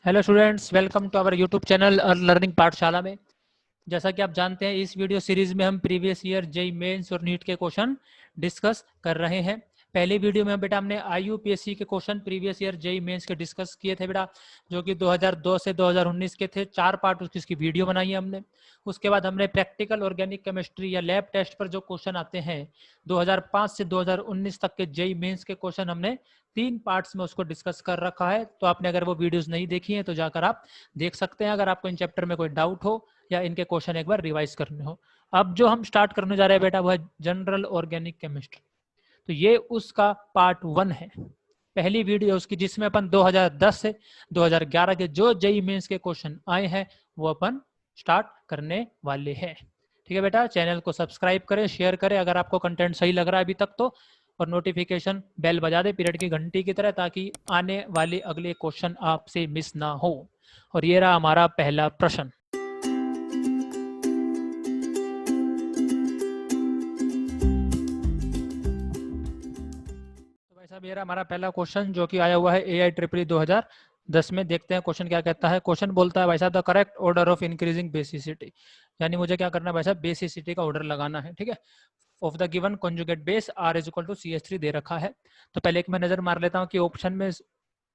Hello students, welcome to our YouTube channel और learning Pathshala में। जैसा कि आप जानते हैं, इस वीडियो सीरीज में हम प्रीवियस ईयर जेईई मेंस और नीट के क्वेश्चन डिस्कस कर रहे हैं। पहले वीडियो में बेटा हमने आईयूपीएससी के question previous year JEE mains के डिस्कस किए थे बेटा, जो कि 2002 से 2019 के थे। 4 पार्ट उसकी वीडियो बनाई है हमने। उसके बाद हमने प्रैक्टिकल ऑर्गेनिक केमिस्ट्री या लैब टेस्ट पर जो क्वेश्चन आते हैं 2005 से 2019 तक के जेईई मेंस के क्वेश्चन हमने 3 पार्ट्स में उसको डिस्कस कर रखा है। तो आपने अगर वो वीडियोस नहीं देखी हैं तो जाकर आप देख सकते हैं, अगर आपको इन चैप्टर में कोई डाउट हो या इनके क्वेश्चन एक बार रिवाइज करने हो। अब जो हम स्टार्ट करने जा रहे हैं बेटा वो है जनरल ऑर्गेनिक केमिस्ट्री। तो ये उसका पार्ट 1 है, पहली वीडियो उसकी, जिसमें अपन 2010 से 2011 के जो जेईई मेंस के क्वेश्चन आए हैं वो अपन स्टार्ट करने वाले हैं। ठीक है बेटा, चैनल को सब्सक्राइब करें, शेयर करें अगर आपको कंटेंट सही लग रहा है अभी तक तो, और नोटिफिकेशन बेल बजा दे पीरियड की घंटी की तरह, ताकि आने वाले अगले क्वेश्चन आपसे मिस ना हो। और ये रहा हमारा पहला प्रश्न। तो भाई साहब, ये रहा हमारा पहला क्वेश्चन जो कि आया हुआ है AIEEE 2010 में। देखते हैं क्वेश्चन क्या कहता है। क्वेश्चन बोलता है भाई साहब, the correct order of increasing basicity, यानी मुझे क्या करना है भाई साहब, बेसिसिटी का ऑर्डर लगाना है। ठीक है, of the given conjugate base R is equal to CH3 दे रखा है। तो पहले एक मैं नजर मार लेता हूँ कि ऑप्शन में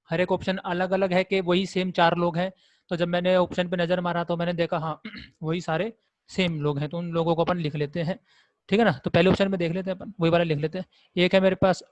हर एक ऑप्शन अलग अलग है कि वही सेम 4 लोग हैं। तो जब मैंने ऑप्शन पे नजर मारा तो मैंने देखा हाँ वही सारे सेम लोग हैं, तो उन लोगों को अपन लिख लेते हैं। ठीक है ना, तो पहले ऑप्शन में देख लेते हैं अपन, वही वाला लिख लेते हैं। एक है मेरे पास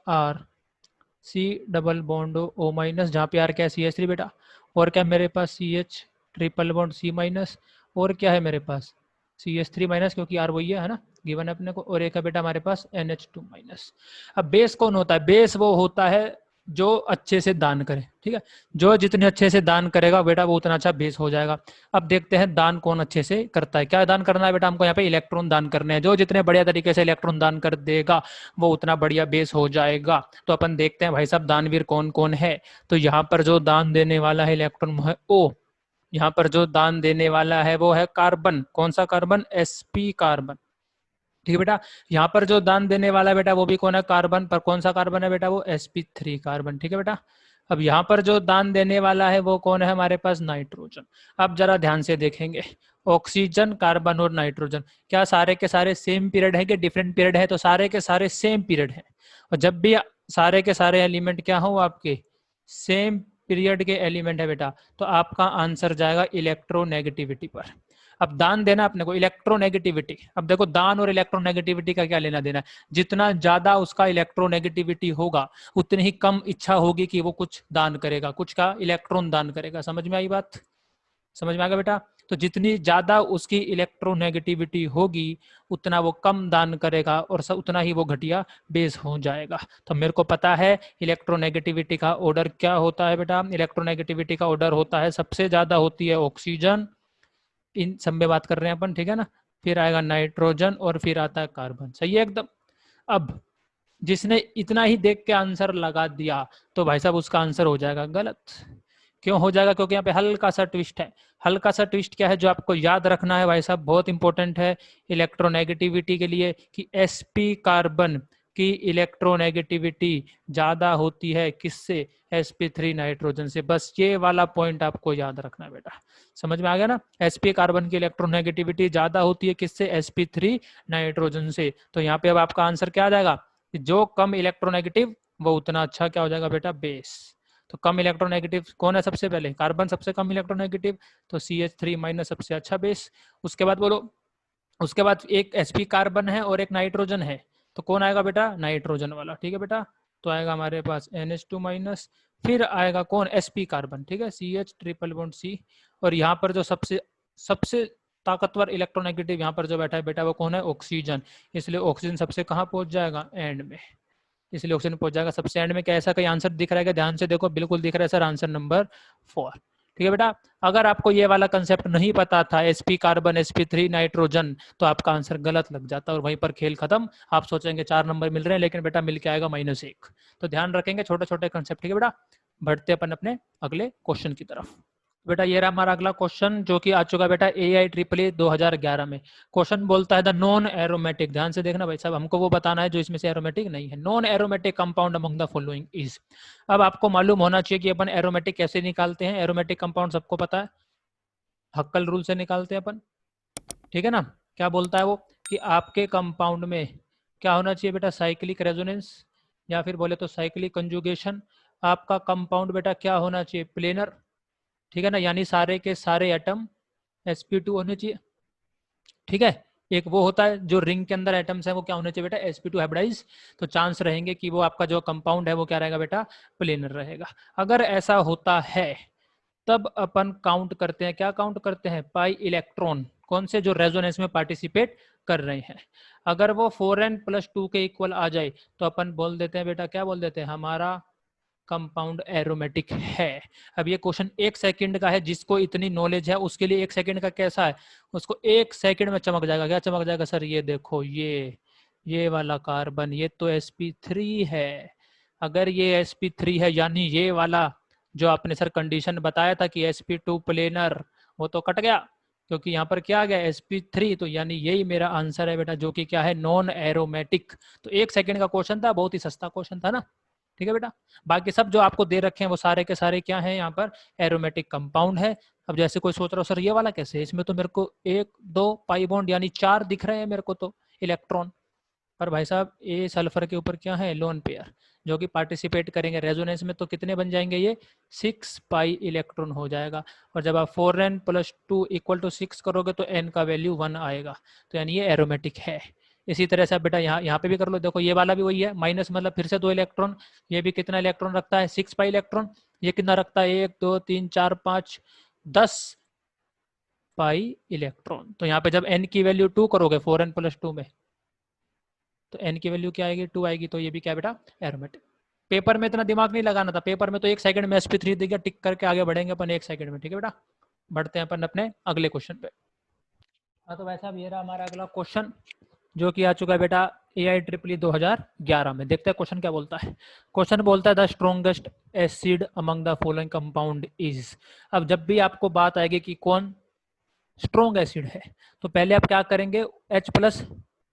C double bond O minus, जहाँ पे R क्या है CH3 बेटा, और क्या मेरे पास CH triple bond C minus, और क्या है मेरे पास CH3 माइनस, क्योंकि R वही है ना, गिवन है अपने को, और एक है बेटा हमारे पास NH2 माइनस। अब बेस कौन होता है? बेस वो होता है जो अच्छे से दान करे। ठीक है, जो जितने अच्छे से दान करेगा बेटा वो उतना अच्छा बेस हो जाएगा। अब देखते हैं दान कौन अच्छे से करता है। क्या दान करना है बेटा हमको? यहाँ पे इलेक्ट्रॉन दान करने हैं। जो जितने बढ़िया तरीके से इलेक्ट्रॉन दान कर देगा वो उतना बढ़िया बेस हो जाएगा। तो अपन देखते हैं भाई साहब दानवीर कौन कौन है। तो यहाँ पर जो दान देने वाला है इलेक्ट्रॉन है O। यहाँ पर जो दान देने वाला है वो है कार्बन। कौन सा कार्बन? sp carbon. ठीक है बेटा, यहाँ पर जो दान देने वाला है बेटा वो भी कौन है? कार्बन। पर कौन सा कार्बन है बेटा? वो sp3 कार्बन। ठीक है बेटा, अब यहाँ पर जो दान देने वाला है वो कौन है? हमारे पास नाइट्रोजन। अब जरा ध्यान से देखेंगे, ऑक्सीजन, कार्बन और नाइट्रोजन, क्या सारे के सारे सेम पीरियड है कि डिफरेंट पीरियड है? तो सारे के सारे सेम पीरियड है। और जब भी सारे के सारे एलिमेंट क्या हो आपके, सेम पीरियड के एलिमेंट है बेटा, तो आपका आंसर जाएगा इलेक्ट्रोनेगेटिविटी पर। अब दान देना अपने को इलेक्ट्रोनेगेटिविटी। अब देखो दान और इलेक्ट्रोनेगेटिविटी का क्या लेना देना है? जितना ज्यादा उसका इलेक्ट्रोनेगेटिविटी होगा उतनी ही कम इच्छा होगी कि वो कुछ दान करेगा, कुछ का इलेक्ट्रॉन दान करेगा। समझ में आई बात? समझ में आ गया बेटा? तो जितनी ज्यादा उसकी इलेक्ट्रोनेगेटिविटी होगी उतना वो कम दान करेगा और उतना ही वो घटिया बेस हो जाएगा। तो मेरे को पता है इलेक्ट्रोनेगेटिविटी का ऑर्डर क्या होता है बेटा। इलेक्ट्रोनेगेटिविटी का ऑर्डर होता है, सबसे ज्यादा होती है ऑक्सीजन, इन सब में बात कर रहे हैं अपन। ठीक है ना, फिर आएगा नाइट्रोजन और फिर आता है कार्बन। सही है एकदम। अब जिसने इतना ही देख के आंसर लगा दिया तो भाई साहब उसका आंसर हो जाएगा गलत। क्यों हो जाएगा? क्योंकि यहाँ पे हल्का सा ट्विस्ट है। हल्का सा ट्विस्ट क्या है जो आपको याद रखना है भाई साहब, बहुत इंपॉर्टेंट है इलेक्ट्रोनेगेटिविटी के लिए, कि sp कार्बन की इलेक्ट्रोनेगेटिविटी ज्यादा होती है किससे? sp3 नाइट्रोजन से। बस ये वाला पॉइंट आपको याद रखना है बेटा। समझ में आ गया ना? sp कार्बन की इलेक्ट्रोनेगेटिविटी ज्यादा होती है किससे? sp3 नाइट्रोजन से। तो यहाँ पे अब आपका आंसर क्या आ जाएगा? जो कम इलेक्ट्रोनेगेटिव वो उतना अच्छा क्या हो जाएगा बेटा? बेस। तो कम इलेक्ट्रोनेगेटिव कौन है? सबसे पहले कार्बन सबसे कम इलेक्ट्रोनेगेटिव, तो CH3 माइनस सबसे अच्छा बेस। उसके बाद बोलो, उसके बाद एक sp कार्बन है और एक नाइट्रोजन है, तो कौन आएगा बेटा? नाइट्रोजन वाला। ठीक है बेटा, तो आएगा हमारे पास NH2 माइनस, फिर आएगा कौन? sp carbon. ठीक है, CH ट्रिपल बॉन्ड C। और यहाँ पर जो सबसे सबसे ताकतवर इलेक्ट्रोनेगेटिव यहाँ पर जो बैठा है बेटा वो कौन है? ऑक्सीजन। इसलिए ऑक्सीजन सबसे कहाँ पहुंच जाएगा? एंड में। इसलिए ऑप्शन पहुंच जाएगा सबसे एंड में। क्या ऐसा कहीं आंसर दिख रहा है? क्या ध्यान से देखो, बिल्कुल दिख रहा है सर, आंसर नंबर 4। ठीक है बेटा, अगर आपको ये वाला कंसेप्ट नहीं पता था sp कार्बन sp3 नाइट्रोजन, तो आपका आंसर गलत लग जाता और वहीं पर खेल खत्म। आप सोचेंगे 4 नंबर मिल रहे हैं, लेकिन बेटा मिल के आएगा -1। तो ध्यान रखेंगे छोटे छोटे कंसेप्ट। ठीक है बेटा, बढ़ते अपन अपने अगले क्वेश्चन की तरफ। बेटा ये रहा हमारा अगला क्वेश्चन जो कि आ चुका बेटा AIEEE 2011 में। क्वेश्चन बोलता है द नॉन एरोमेटिक, ध्यान से देखना भाई साहब, हमको वो बताना है जो इसमें से एरोमेटिक नहीं है। Non aromatic compound among the following is. अब आपको मालूम होना चाहिए कि अपन एरोमेटिक कैसे निकालते हैं। एरोमेटिक कंपाउंड सबको पता है, हक्कल रूल से निकालते हैं अपन, ठीक है ना। क्या बोलता है वो कि आपके कंपाउंड में क्या होना चाहिए बेटा, साइक्लिक रेजोनेंस या फिर बोले तो साइक्लिक कंजुगेशन। आपका कंपाउंड बेटा क्या होना चाहिए, प्लेनर, ठीक है ना, यानी सारे के सारे एटम sp2 होने चाहिए, ठीक है। एक वो होता है जो रिंग के अंदर एटम्स है वो क्या होने चाहिए बेटा, sp2 हाइब्रिडाइज। तो चांस रहेंगे कि वो आपका जो कंपाउंड है वो क्या रहेगा बेटा, प्लेनर रहेगा। अगर ऐसा होता है तब अपन काउंट करते हैं, क्या काउंट करते हैं, पाई इलेक्ट्रॉन, कौन से, जो रेजोनेंस में पार्टिसिपेट कर रहे हैं। अगर वो 4n+2 के इक्वल आ जाए तो अपन बोल देते हैं बेटा, क्या बोल देते हैं, हमारा कंपाउंड एरोमेटिक है। अब ये क्वेश्चन 1 सेकंड का है, जिसको इतनी नॉलेज है उसके लिए 1 सेकंड का कैसा है, उसको 1 सेकंड में चमक जाएगा। क्या चमक जाएगा सर, ये देखो ये वाला कार्बन ये तो sp3 है। अगर ये sp3 है यानी ये वाला जो आपने सर कंडीशन बताया था कि sp2 प्लेनर, वो तो कट गया, क्योंकि यहाँ पर क्या आ गया sp3, तो यानी यही मेरा आंसर है बेटा, जो कि क्या है, नॉन एरोमेटिक। तो 1 सेकंड का क्वेश्चन था, बहुत ही सस्ता क्वेश्चन था ना, ठीक है बेटा। बाकी सब जो आपको दे रखे हैं वो सारे के सारे क्या हैं, यहाँ पर एरोमेटिक कंपाउंड है। अब जैसे कोई सोच रहा हो सर ये वाला कैसे है, इसमें तो मेरे को 1 2 पाई बॉन्ड यानी 4 दिख रहे हैं मेरे को तो इलेक्ट्रॉन, पर भाई साहब ए सल्फर के ऊपर क्या है, लोन पेयर, जो कि पार्टिसिपेट करेंगे रेजोनेंस में, तो कितने बन जाएंगे, ये 6 पाई इलेक्ट्रॉन हो जाएगा। और जब आप 4n+2 = 6 करोगे तो n का वैल्यू 1 आएगा, तो यानी ये एरोमेटिक है। इसी तरह से बेटा यहाँ पे भी कर लो, देखो ये वाला भी वही है, माइनस मतलब फिर से 2 इलेक्ट्रॉन, ये भी कितना इलेक्ट्रॉन रखता है, 6 पाई इलेक्ट्रॉन। ये कितना रखता है, 1 2 3 4 5 10 पाई इलेक्ट्रॉन। तो यहाँ पे जब n की वैल्यू 2 करोगे 4n+2 में, तो n की वैल्यू क्या आएगी, 2 आएगी। तो ये भी क्या बेटा, एरोमेटिक। पेपर में इतना दिमाग नहीं लगाना था, पेपर में तो 1 सेकंड में sp3 दिख गया, टिक करके आगे बढ़ेंगे अपन 1 सेकंड में, ठीक है बेटा। बढ़ते हैं अपन अपने अगले क्वेश्चन पे। हाँ तो वैसा ये रहा हमारा अगला क्वेश्चन जो कि आ चुका है बेटा AIEEE 2011 में। देखते हैं क्वेश्चन क्या बोलता है। क्वेश्चन बोलता है the strongest acid among the following compound is. अब जब भी आपको बात आएगी कि कौन स्ट्रॉन्ग एसिड है, तो पहले आप क्या करेंगे, H+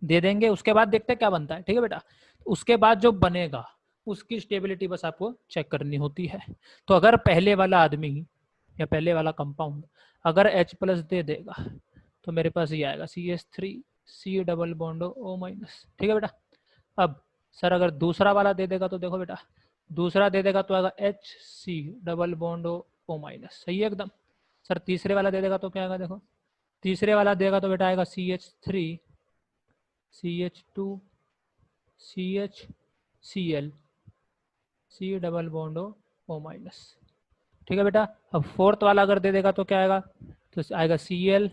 दे देंगे, उसके बाद देखते हैं क्या बनता है, ठीक है बेटा। उसके बाद जो बनेगा उसकी स्टेबिलिटी बस आपको चेक करनी होती है। तो अगर पहले वाला आदमी या पहले वाला कंपाउंड अगर H+ दे देगा तो मेरे पास ये आएगा CH3 C double bond O-, ठीक है बेटा। अब सर अगर दूसरा वाला दे देगा तो देखो बेटा, दूसरा दे देगा तो आएगा HC डबल बॉन्ड O-, सही है एकदम। सर तीसरे वाला दे देगा तो क्या आएगा, देखो तीसरे वाला देगा तो बेटा आएगा CH3 CH2 CHCl C double bond O-, ठीक है बेटा। अब फोर्थ वाला अगर दे देगा तो क्या आएगा, तो आएगा Cl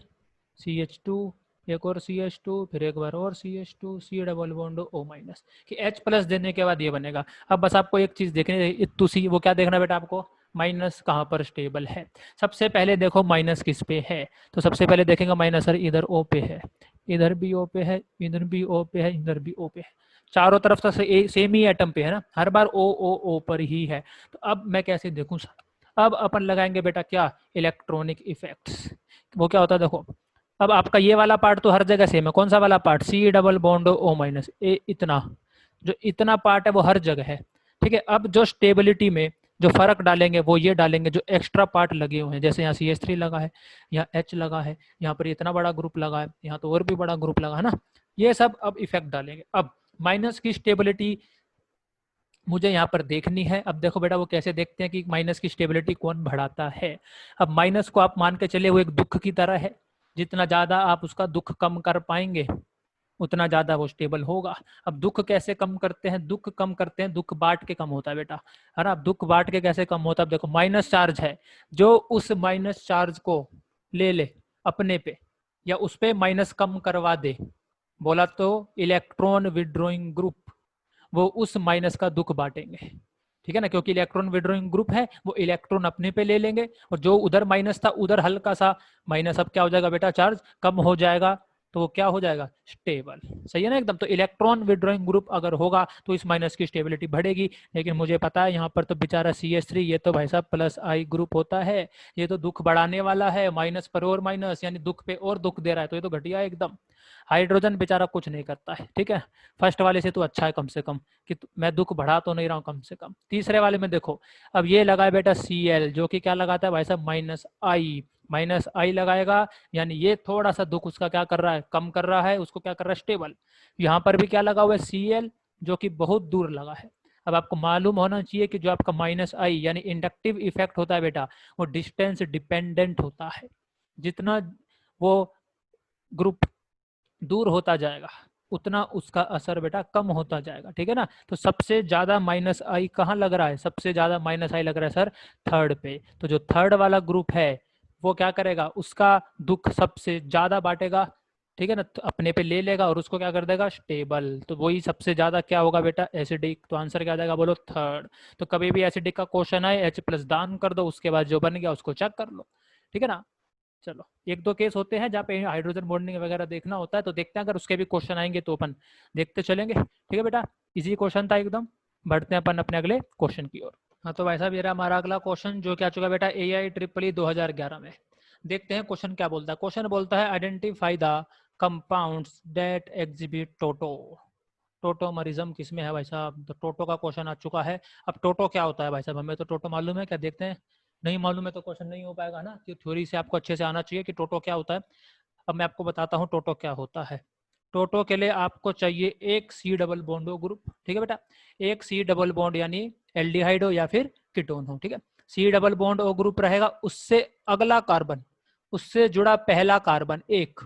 CH2 एक और CH2 फिर एक बार और CH2 C double bond O-, कि H+ देने के बाद ये बनेगा। अब बस आपको एक चीज देखनी, टू सी वो क्या देखना बेटा आपको, माइनस कहाँ पर स्टेबल है। सबसे पहले देखो माइनस किस पे है, तो सबसे पहले देखेंगे माइनस सर इधर O पे है, इधर भी O पे है, इधर भी O पे है, इधर भी O पे है, चारों तरफ तो सेम ही एटम पे है ना, हर बार O पर ही है। तो अब मैं कैसे देखूं सर, अब अपन लगाएंगे बेटा क्या, इलेक्ट्रॉनिक इफेक्ट्स। वो क्या होता है देखो, अब आपका ये वाला पार्ट तो हर जगह सेम है, कौन सा वाला part, C double bond O-, इतना जो इतना पार्ट है वो हर जगह है, ठीक है। अब जो स्टेबिलिटी में जो फर्क डालेंगे वो ये डालेंगे जो एक्स्ट्रा पार्ट लगे हुए हैं, जैसे यहाँ CH3 लगा है, यहाँ H लगा है, यहाँ पर इतना बड़ा ग्रुप लगा है, यहाँ तो और भी बड़ा ग्रुप लगा है ना, ये सब अब इफेक्ट डालेंगे। अब माइनस की स्टेबिलिटी मुझे यहाँ पर देखनी है। अब देखो बेटा वो कैसे देखते हैं कि माइनस की स्टेबिलिटी कौन बढ़ाता है। अब माइनस को आप मान के चले वो एक दुख की तरह है, जितना ज्यादा आप उसका दुख कम कर पाएंगे उतना ज्यादा वो स्टेबल होगा। अब दुख कैसे कम करते हैं, दुख कम करते हैं, दुख बांट के कम होता है बेटा, है ना। अब दुख बांट के कैसे कम होता है, अब देखो माइनस चार्ज है, जो उस माइनस चार्ज को ले ले अपने पे या उस पे माइनस कम करवा दे, बोला तो इलेक्ट्रॉन विड्रॉइंग ग्रुप, वो उस माइनस का दुख बांटेंगे, ठीक है ना, क्योंकि इलेक्ट्रॉन विड्रॉइंग ग्रुप है, वो इलेक्ट्रॉन अपने पे ले लेंगे और जो उधर माइनस था उधर हल्का सा माइनस अब क्या हो जाएगा बेटा, चार्ज कम हो जाएगा, तो वो क्या हो जाएगा, स्टेबल। सही है ना एकदम। तो इलेक्ट्रॉन विड्रॉइंग ग्रुप अगर होगा तो इस माइनस की स्टेबिलिटी बढ़ेगी, लेकिन मुझे पता है यहाँ पर तो बेचारा CH3, ये तो भाई साहब प्लस आई ग्रुप होता है, ये तो दुख बढ़ाने वाला है, माइनस पर और माइनस, यानी दुख पे और दुख दे रहा है, तो ये तो घटिया है एकदम। हाइड्रोजन बेचारा कुछ नहीं करता है, ठीक है। फर्स्ट वाले से तो अच्छा है कम से कम, कि मैं दुख बढ़ा तो नहीं रहा हूँ कम से कम। तीसरे वाले में देखो, अब ये लगा है बेटा Cl, जो कि क्या लगाता है भाई साहब, माइनस आई लगाएगा, यानी ये थोड़ा सा दुख उसका क्या कर रहा है, कम कर रहा है, उसको क्या कर रहा है, स्टेबल। यहाँ पर भी क्या लगा हुआ है, Cl, जो कि बहुत दूर लगा है। अब आपको मालूम होना चाहिए कि जो आपका माइनस आई यानी इंडक्टिव इफेक्ट होता है बेटा, वो डिस्टेंस डिपेंडेंट होता है। जितना वो ग्रुप दूर होता जाएगा उतना उसका असर बेटा कम होता जाएगा, ठीक है ना। तो सबसे ज्यादा माइनस आई कहाँ लग रहा है, सबसे ज्यादा माइनस आई लग रहा है सर थर्ड पे। तो जो थर्ड वाला ग्रुप है वो क्या करेगा, उसका दुख सबसे ज्यादा बांटेगा, ठीक है ना, तो अपने पे ले लेगा और उसको क्या कर देगा, स्टेबल। तो वही सबसे ज्यादा क्या होगा बेटा, एसिडिक। तो आंसर क्या आ जाएगा, बोलो थर्ड। तो कभी भी एसिडिक का क्वेश्चन आए, H+ दान कर दो, उसके बाद जो बन गया उसको चेक कर लो, ठीक है ना। चलो, एक दो केस होते हैं जहाँ पे हाइड्रोजन बॉन्डिंग वगैरह देखना होता है, तो देखते हैं, अगर उसके भी क्वेश्चन आएंगे तो अपन देखते चलेंगे, ठीक है बेटा। इजी क्वेश्चन था एकदम। बढ़ते हैं अपन अपने अगले क्वेश्चन की ओर। हाँ, तो भाई साहब ये रहा हमारा अगला क्वेश्चन, जो क्या चुका बेटा AIEEE 2011 में। देखते हैं क्वेश्चन क्या बोलता है। क्वेश्चन बोलता है identify the compounds that exhibit टोटो। टोटोमरिज्म किसमें है भाई साहब, तो टोटो का क्वेश्चन आ चुका है। अब टोटो क्या होता है भाई साहब, हमें तो टोटो मालूम है क्या, देखते हैं। नहीं मालूम है तो क्वेश्चन नहीं हो पाएगा ना, कि थ्योरी से आपको अच्छे से आना चाहिए कि टोटो क्या होता है। अब मैं आपको बताता हूँ टोटो क्या होता है। टोटो के लिए आपको चाहिए एक C डबल बॉन्ड ग्रुप, ठीक है बेटा। एक C डबल बॉन्ड यानी एल्डिहाइड हो या फिर कीटोन हो, ठीक है। C double bond O group रहेगा, उससे अगला कार्बन, उससे जुड़ा पहला कार्बन, एक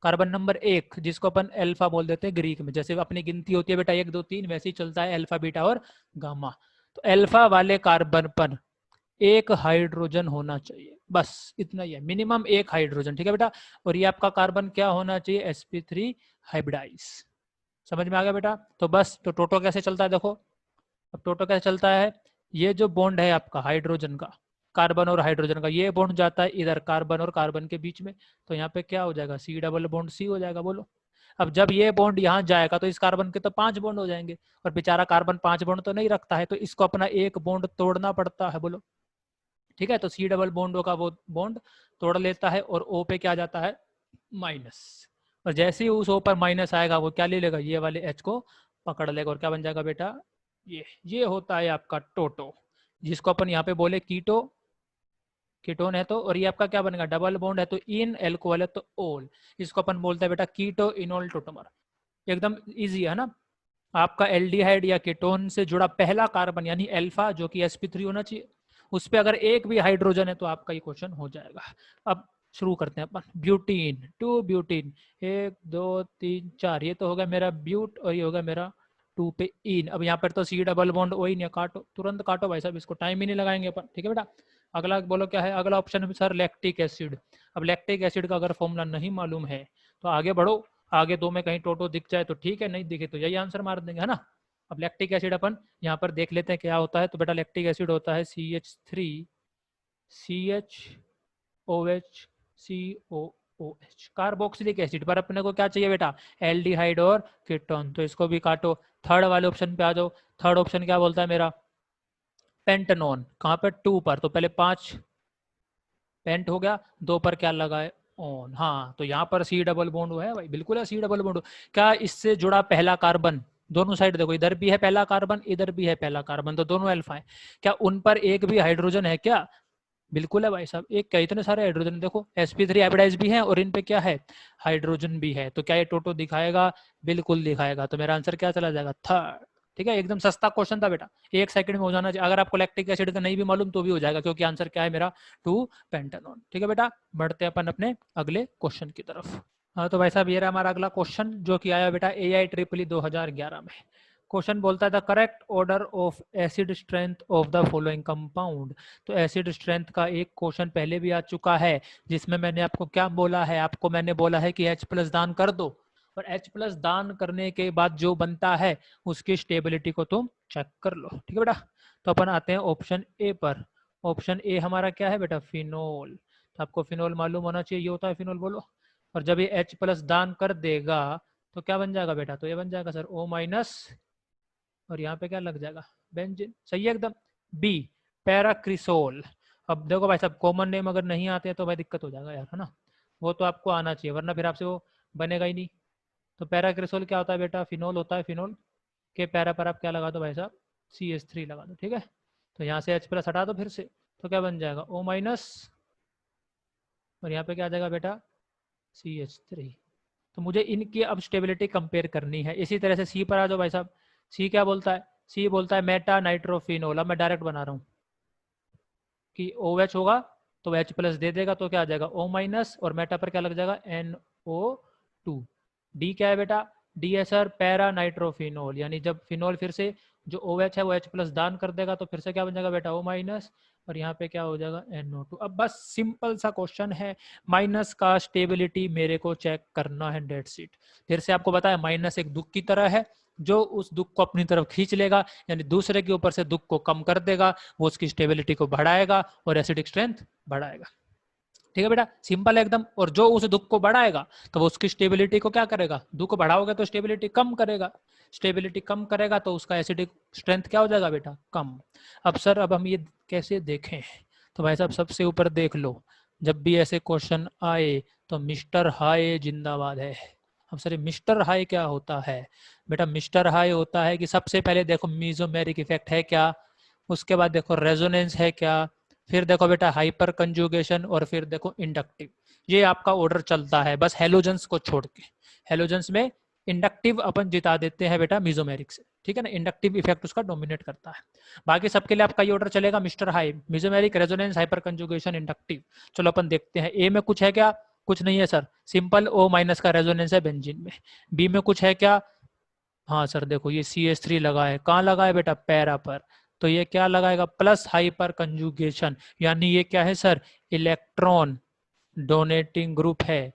कार्बन नंबर एक, जिसको अपन अल्फा बोल देते हैं ग्रीक में। जैसे अपनी गिनती होती है बेटा 1 2 3, वैसे ही चलता है अल्फा बीटा और गामा। तो अल्फा वाले कार्बन पर एक हाइड्रोजन होना चाहिए, बस इतना ही है, मिनिमम एक हाइड्रोजन, ठीक है बेटा। और ये आपका कार्बन क्या होना चाहिए, sp3 हाइब्रिडाइज। समझ में आ गया बेटा। तो बस, तो टोटो कैसे चलता है देखो। अब टोटो कैसे चलता है, ये जो बॉन्ड है आपका हाइड्रोजन का, कार्बन और हाइड्रोजन का, ये बॉन्ड जाता है इधर कार्बन और कार्बन के बीच में, तो यहाँ पे क्या हो जाएगा, C डबल बॉन्ड C हो जाएगा, बोलो। अब जब ये बॉन्ड यहाँ जाएगा तो इस कार्बन के तो 5 बॉन्ड हो जाएंगे, और बेचारा कार्बन 5 बॉन्ड तो नहीं रखता है, तो इसको अपना एक बॉन्ड तोड़ना पड़ता है, बोलो। ठीक है, तो C डबल बॉन्ड का वो बॉन्ड तोड़ लेता है और O पे क्या जाता है, माइनस। और जैसे ही उस O पर माइनस आएगा, वो क्या ले लेगा, ये वाले H को पकड़ लेगा, और क्या बन जाएगा बेटा, ये होता है आपका टोटो, जिसको अपन यहाँ पे बोले कीटो, कीटोन है तो। और ये आपका क्या बनेगा, डबल बॉन्ड है तो इन, एल्कोहल है तो ओल, इसको अपन बोलते हैं बेटा कीटो इनोल टोटोमर। एकदम इजी है ना। आपका एल्डिहाइड या कीटोन से जुड़ा पहला कार्बन यानी अल्फा, जो कि sp3 होना चाहिए, उस पर अगर एक भी हाइड्रोजन है तो आपका ये क्वेश्चन हो जाएगा। अब शुरू करते हैं अपन। ब्यूटीन, 2 ब्यूटीन, 1 2 3 4, ये तो होगा मेरा ब्यूट, और ये होगा मेरा 2 पे इन। अब यहाँ पर तो C डबल बॉन्ड वही नहीं, काटो तुरंत काटो भाई साहब, इसको टाइम ही नहीं लगाएंगे अपन, ठीक है बेटा। अगला बोलो क्या है, अगला ऑप्शन सर लैक्टिक एसिड। अब लैक्टिक एसिड का अगर फॉर्मूला नहीं मालूम है तो आगे बढ़ो, आगे दो में कहीं टोटो दिख जाए तो ठीक है, नहीं दिखे तो यही आंसर मार देंगे, है ना। अब लैक्टिक एसिड अपन यहाँ पर देख लेते हैं क्या होता है। तो बेटा लैक्टिक एसिड होता है CH3 CHOH COOH, carboxylic acid. पर अपने को क्या चाहिए बेटा, एल्डिहाइड और कीटोन, तो इसको भी काटो। थर्ड वाले ऑप्शन पे आ जाओ। थर्ड ऑप्शन क्या बोलता है मेरा, पेंटेनॉन, कहाँ पर, 2 पर, तो पहले 5 पेंट हो गया, 2 पर क्या लगा है, ऑन। हाँ, तो यहाँ पर C डबल बॉन्ड है भाई, बिल्कुल है C डबल बॉन्ड। क्या इससे जुड़ा पहला कार्बन, दोनों साइड देखो, इधर भी है पहला कार्बन, इधर भी है पहला कार्बन, तो दोनों अल्फा है। क्या उन पर एक भी हाइड्रोजन है क्या, बिल्कुल है भाई साहब, एक क्या, इतने सारे हाइड्रोजन देखो, sp3 हाइब्रिडाइज भी है और इन पे क्या है, हाइड्रोजन भी है। तो क्या ये टोटो दिखाएगा, बिल्कुल दिखाएगा। तो मेरा आंसर क्या चला जाएगा, थर्ड। ठीक है, एकदम सस्ता क्वेश्चन था बेटा, 1 सेकंड में हो जाना चाहिए। अगर आपको लैक्टिक एसिड का नहीं भी मालूम तो भी हो जाएगा, क्योंकि आंसर क्या है मेरा, 2 पेंटानॉन। ठीक है बेटा, बढ़ते अपन अपने अगले क्वेश्चन की तरफ। हाँ, तो भाई साहब ये रहा हमारा अगला क्वेश्चन, जो कि आया बेटा AIEEE 2011 में। क्वेश्चन बोलता है the correct order of acid strength of the following compound. तो एसिड स्ट्रेंथ का एक क्वेश्चन पहले भी आ चुका है, जिसमें मैंने आपको क्या बोला है, आपको मैंने बोला है कि H+ दान कर दो, और H+ दान करने के बाद जो बनता है उसकी स्टेबिलिटी को तुम चेक कर लो, ठीक है बेटा। तो अपन आते हैं ऑप्शन ए पर। ऑप्शन ए हमारा क्या है बेटा, फिनोल। तो आपको फिनोल मालूम होना चाहिए, ये होता है फिनोल, बोलो। और जब ये H+ दान कर देगा तो क्या बन जाएगा बेटा, तो ये बन जाएगा सर O-, और यहाँ पे क्या लग जाएगा, बेंजीन। सही है एकदम। बी, पैराक्रिसोल। अब देखो भाई साहब, कॉमन नेम अगर नहीं आते हैं तो भाई दिक्कत हो जाएगा यार, है ना। वो तो आपको आना चाहिए, वरना फिर आपसे वो बनेगा ही नहीं। तो पैराक्रिसोल क्या होता है बेटा, फिनोल होता है। फिनोल के पैरा पर आप क्या लगा दो भाई साहब, CH3 लगा दो, ठीक है। तो यहाँ से H+ हटा दो फिर से, तो क्या बन जाएगा O-, और यहाँ पे क्या आ जाएगा बेटा, CH3। तो मुझे इनकी अब स्टेबिलिटी कंपेयर करनी है। इसी तरह से सी पर आ जाओ भाई साहब। सी क्या बोलता है, सी बोलता है मेटा नाइट्रोफिनोल। अब मैं डायरेक्ट बना रहा हूँ कि OH होगा तो H+ दे देगा, तो क्या आ जाएगा O-, और मेटा पर क्या लग जाएगा NO2। डी क्या है बेटा, डी है सर पैरा नाइट्रोफिनोल, यानी जब फिनोल फिर से जो OH है वो H+ दान कर देगा तो फिर से क्या बन जाएगा बेटा O-, और यहाँ पे क्या हो जाएगा NO2। अब बस सिंपल सा क्वेश्चन है, माइनस का स्टेबिलिटी मेरे को चेक करना है, डेट सीट। फिर से आपको बताया माइनस एक दुख की तरह है जो उस दुख को अपनी तरफ खींच लेगा, यानी दूसरे के ऊपर से दुख को कम कर देगा, वो उसकी स्टेबिलिटी को बढ़ाएगा और एसिडिक स्ट्रेंथ बढ़ाएगा। ठीक है बेटा, सिंपल है एकदम। और जो उस दुख को बढ़ाएगा तो वो उसकी स्टेबिलिटी को क्या करेगा, दुख बढ़ाओगे तो स्टेबिलिटी कम करेगा, स्टेबिलिटी कम करेगा तो उसका एसिडिक स्ट्रेंथ क्या हो जाएगा बेटा, कम। अब सर अब हम ये कैसे देखें, तो भाई साहब सबसे ऊपर देख लो, जब भी ऐसे क्वेश्चन आए तो मिस्टर हाई जिंदाबाद है। अब सर मिस्टर हाई क्या होता है बेटा, मिस्टर हाई होता है कि सबसे पहले देखो मीजोमेरिक इफेक्ट है क्या, उसके बाद देखो रेजोनेंस है क्या, फिर देखो बेटा हाइपर कंजुगेशन, और फिर देखो इंडक्टिव। ये आपका ऑर्डर चलता है बस हेलोजेंस को छोड़ के। हेलोजेंस में इंडक्टिव अपन जिता देते हैं बेटा मिजोमेरिक से, ठीक है ना, इंडक्टिव इफेक्ट उसका डोमिनेट करता है। बाकी सबके लिए आपका ये ऑर्डर चलेगा, mister high, mesomeric, resonance, hyper conjugation, inductive. चलो अपन देखते हैं, ए में कुछ है क्या, कुछ नहीं है सर, सिंपल O- का रेजोनेंस है बेंजीन में। बी में कुछ है क्या, हाँ सर देखो ये CH3 लगा है, कहाँ लगा है बेटा, पैरा पर, तो ये क्या लगाएगा, प्लस हाइपर कंजुगेशन, यानी ये क्या है सर, इलेक्ट्रॉन डोनेटिंग ग्रुप है।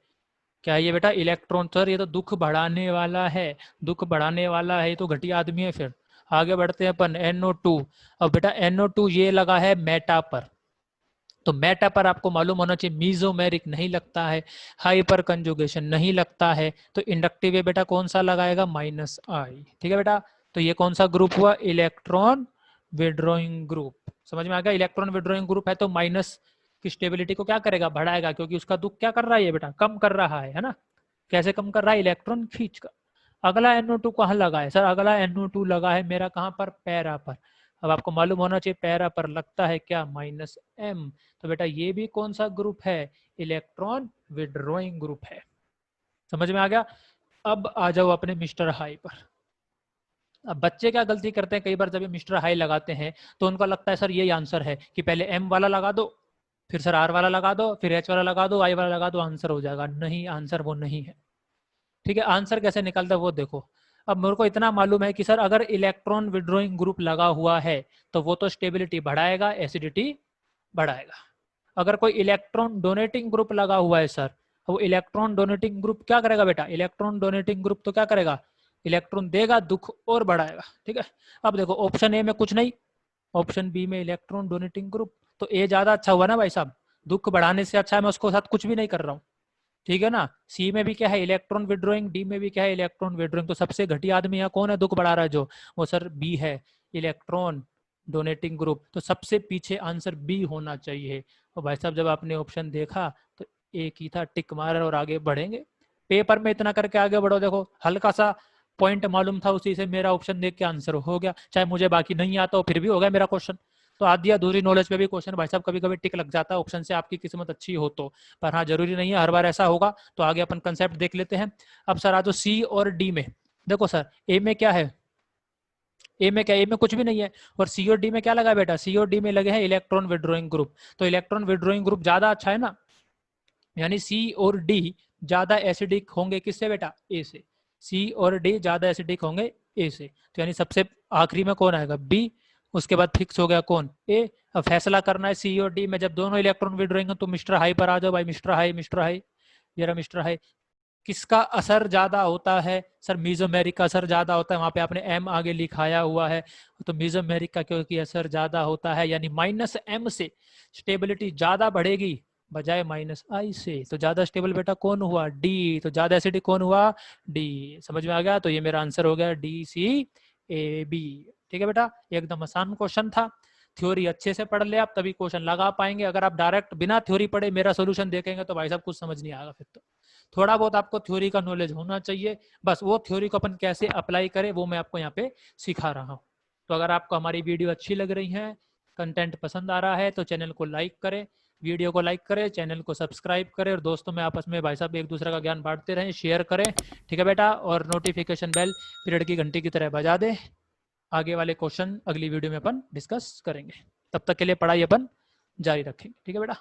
क्या ये बेटा इलेक्ट्रॉन, सर ये तो दुख बढ़ाने वाला है, दुख बढ़ाने वाला है, ये तो घटिया आदमी है। फिर आगे बढ़ते हैं अपन, NO2। अब बेटा NO2 ये लगा है मेटा पर, तो मेटा पर आपको मालूम होना चाहिए मीजोमेरिक नहीं लगता है, हाइपर कंजुगेशन नहीं लगता है, तो इंडक्टिव ये बेटा कौन सा लगाएगा, -I। ठीक है बेटा, तो ये कौन सा ग्रुप हुआ, इलेक्ट्रॉन विड्रॉइंग ग्रुप। समझ में आ गया, इलेक्ट्रॉन विड्रॉइंग ग्रुप है तो माइनस की स्टेबिलिटी को क्या करेगा, बढ़ाएगा, क्योंकि उसका दुख क्या कर रहा है ये बेटा, कम कर रहा है ना। कैसे कम कर रहा है, इलेक्ट्रॉन खींच कर। अगला NO2 कहाँ लगा है सर, अगला NO2 लगा है मेरा कहाँ पर, पैरा पर। अब आपको मालूम होना चाहिए पैरा पर लगता है क्या, -M। तो बेटा ये भी कौन सा ग्रुप है, इलेक्ट्रॉन विड्रॉइंग ग्रुप है। समझ में आ गया। अब आ जाओ अपने मिस्टर हाई पर। अब बच्चे क्या गलती करते हैं, कई बार जब ये मिस्टर हाई लगाते हैं तो उनको लगता है सर यही आंसर है कि पहले M वाला लगा दो, फिर सर R वाला लगा दो, फिर H वाला लगा दो, I वाला लगा दो, आंसर हो जाएगा। नहीं, आंसर वो नहीं है। ठीक है, आंसर कैसे निकलता है वो देखो। अब मेरे को इतना मालूम है कि सर अगर इलेक्ट्रॉन विड्रॉइंग ग्रुप लगा हुआ है तो वो तो स्टेबिलिटी बढ़ाएगा, एसिडिटी बढ़ाएगा। अगर कोई इलेक्ट्रॉन डोनेटिंग ग्रुप लगा हुआ है सर, वो इलेक्ट्रॉन डोनेटिंग ग्रुप क्या करेगा बेटा, इलेक्ट्रॉन डोनेटिंग ग्रुप तो क्या करेगा, इलेक्ट्रॉन देगा, दुख और बढ़ाएगा। ठीक है, अब देखो ऑप्शन ए में कुछ नहीं, ऑप्शन बी में इलेक्ट्रॉन डोनेटिंग ग्रुप, तो ए ज्यादा अच्छा हुआ ना भाई साहब, दुख बढ़ाने से अच्छा है, मैं उसको साथ कुछ भी नहीं कर रहा हूँ। ठीक है ना, सी में भी क्या है इलेक्ट्रॉन विड्रॉइंग, डी में भी क्या है इलेक्ट्रॉन विड्रॉइंग, तो सबसे घटिया आदमी यहाँ कौन है, दुख बढ़ा रहा है जो, वो सर बी है, इलेक्ट्रॉन डोनेटिंग ग्रुप। तो सबसे पीछे आंसर बी होना चाहिए। और भाई साहब जब आपने ऑप्शन देखा तो एक ही था, टिक मार और आगे बढ़ेंगे। पेपर में इतना करके आगे बढ़ो, देखो हल्का सा पॉइंट मालूम था उसी से मेरा ऑप्शन देख के आंसर हो गया, चाहे मुझे बाकी नहीं आता हो फिर भी हो गया मेरा क्वेश्चन। तो आधी अधूरी नॉलेज पे भी क्वेश्चन भाई साहब कभी कभी टिक लग जाता है, ऑप्शन से आपकी किस्मत अच्छी हो तो, पर हाँ जरूरी नहीं है हर बार ऐसा होगा। तो आगे अपन कंसेप्ट देख लेते हैं। अब सर आज सी और डी में देखो सर, ए में क्या है, ए में क्या, ए में कुछ भी नहीं है, और सी और डी में क्या लगा है बेटा, सी और डी में लगे हैं इलेक्ट्रॉन विड्रॉइंग ग्रुप। तो इलेक्ट्रॉन विड्रॉइंग ग्रुप ज्यादा अच्छा है ना, यानी सी और डी ज्यादा एसिडिक होंगे किससे बेटा, ए से। सी और डी ज्यादा एसिडिक होंगे ए से, तो यानी सबसे आखिरी में कौन आएगा, बी। उसके बाद फिक्स हो गया कौन, ए। अब फैसला करना है सी और डी में, जब दोनों इलेक्ट्रॉन विड्रॉइंग तो मिस्टर हाई पर आ जाओ भाई, मिस्टर हाई, मिस्टर हाई, ये रहा मिस्टर हाई। किसका असर ज्यादा होता है सर, मीजोमेरिक का असर ज्यादा होता है, वहां पे आपने एम आगे लिखाया हुआ है, तो मीजोमेरिक का क्योंकि असर ज्यादा होता है, यानी -M से स्टेबिलिटी ज्यादा बढ़ेगी, बजाय माइनस आई से। तो ज्यादा स्टेबल बेटा कौन हुआ? डी। तो ज्यादा एसिडिक कौन हुआ? डी। समझ में आ गया? तो ये मेरा आंसर हो गया डी सी ए बी। ठीक है बेटा, एकदम आसान क्वेश्चन था। थ्योरी अच्छे से पढ़ ले आप, तभी क्वेश्चन लगा पाएंगे। अगर आप डायरेक्ट बिना थ्योरी पढ़े मेरा सोल्यूशन देखेंगे तो भाई साहब कुछ समझ नहीं आएगा फिर तो। थोड़ा बहुत आपको थ्योरी का नॉलेज होना चाहिए, बस वो थ्योरी को अपन कैसे अप्लाई करें वो मैं आपको यहाँ पे सिखा रहा हूँ। तो अगर आपको हमारी वीडियो अच्छी लग रही है, कंटेंट पसंद आ रहा है, तो चैनल को लाइक करें, वीडियो को लाइक करें, चैनल को सब्सक्राइब करें, और दोस्तों में आपस में भाई साहब एक दूसरे का ज्ञान बांटते रहें, शेयर करें। ठीक है बेटा, और नोटिफिकेशन बेल पीरियड की घंटी की तरह बजा दे। आगे वाले क्वेश्चन अगली वीडियो में अपन डिस्कस करेंगे। तब तक के लिए पढ़ाई अपन जारी रखेंगे। ठीक है बेटा।